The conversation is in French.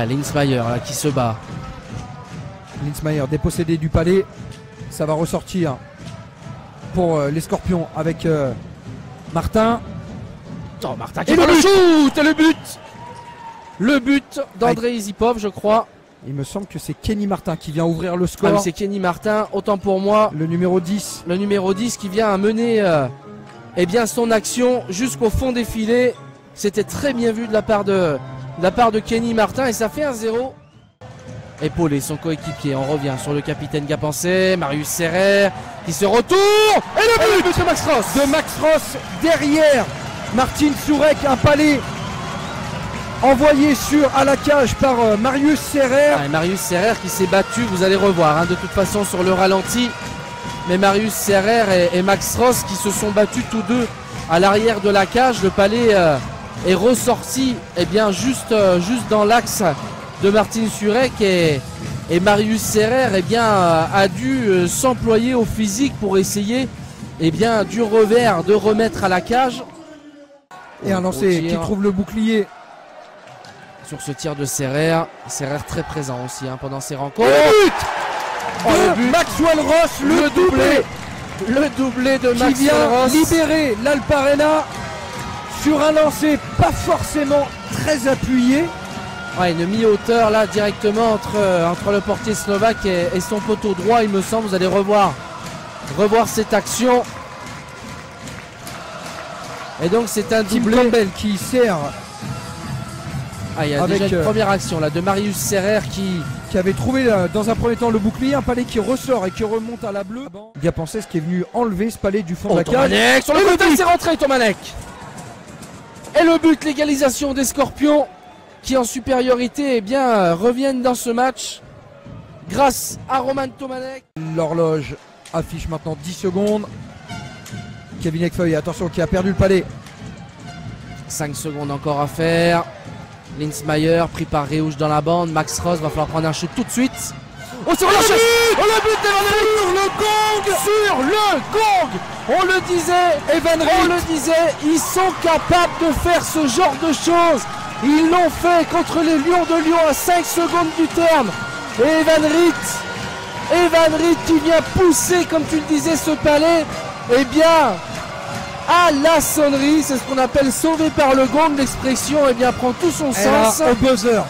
Ah, Linsmeyer là, qui se bat. Linsmeyer dépossédé du palais. Ça va ressortir pour les Scorpions avec Martin. Oh, Martin qui va le shoot et le but. Le but d'André Isipov, je crois. Il me semble que c'est Kenny Martin qui vient ouvrir le score. Ah, mais c'est Kenny Martin, autant pour moi. Le numéro 10. Le numéro 10 qui vient à mener eh bien, son action jusqu'au fond des filets. C'était très bien vu de la part de Kenny Martin et ça fait 1-0. Épaulé son coéquipier, on revient sur le capitaine Gapancé, Marius Serrer qui se retourne et le but de Max Ross. De Max Ross derrière Martin Sourek, un palais envoyé à la cage par Marius Serrer. Ah, Marius Serrer qui s'est battu, vous allez revoir hein, de toute façon sur le ralenti. Mais Marius Serrer et Max Ross qui se sont battus tous deux à l'arrière de la cage. Le palais est ressorti eh bien, juste dans l'axe de Martin Sourek et Marius Serrer eh bien, a dû s'employer au physique pour essayer eh bien, du revers de remettre à la cage. Et un lancer qui trouve le bouclier. Sur ce tir de Serrer très présent aussi hein, pendant ces rencontres. Le but Maxwell Ross, le doublé. Le doublé de Maxwell qui vient Ross. libérer l'Alparena sur un lancer pas forcément très appuyé. Ouais, une mi-hauteur là directement entre le portier slovaque et son poteau droit, il me semble. Vous allez revoir cette action. Et donc c'est un Tim doublé. Campbell qui sert. Ah, il y a déjà une première action là de Marius Serrer qui avait trouvé dans un premier temps le bouclier, un palais qui ressort et qui remonte à la bleue. Gapancé qui est venu enlever ce palais du fond de la cage. Tomanek, sur le côté, c'est rentré Tomanek. Et le but, l'égalisation des Scorpions qui en supériorité eh bien, reviennent dans ce match grâce à Roman Tomanek. L'horloge affiche maintenant 10 secondes. Kevin Ekfeuille, attention, qui a perdu le palais. 5 secondes encore à faire. Linsmeyer pris par Réouche dans la bande. Max Ross va falloir prendre un shoot tout de suite. Oh, sur le but, sur le gong, sur le gong. On le disait, ils sont capables de faire ce genre de choses. Ils l'ont fait contre les Lions de Lyon à 5 secondes du terme. Et Evan Ritt qui vient pousser, comme tu le disais, ce palais, eh bien, à la sonnerie, c'est ce qu'on appelle sauvé par le gong. L'expression eh bien, prend tout son sens. Au buzzer.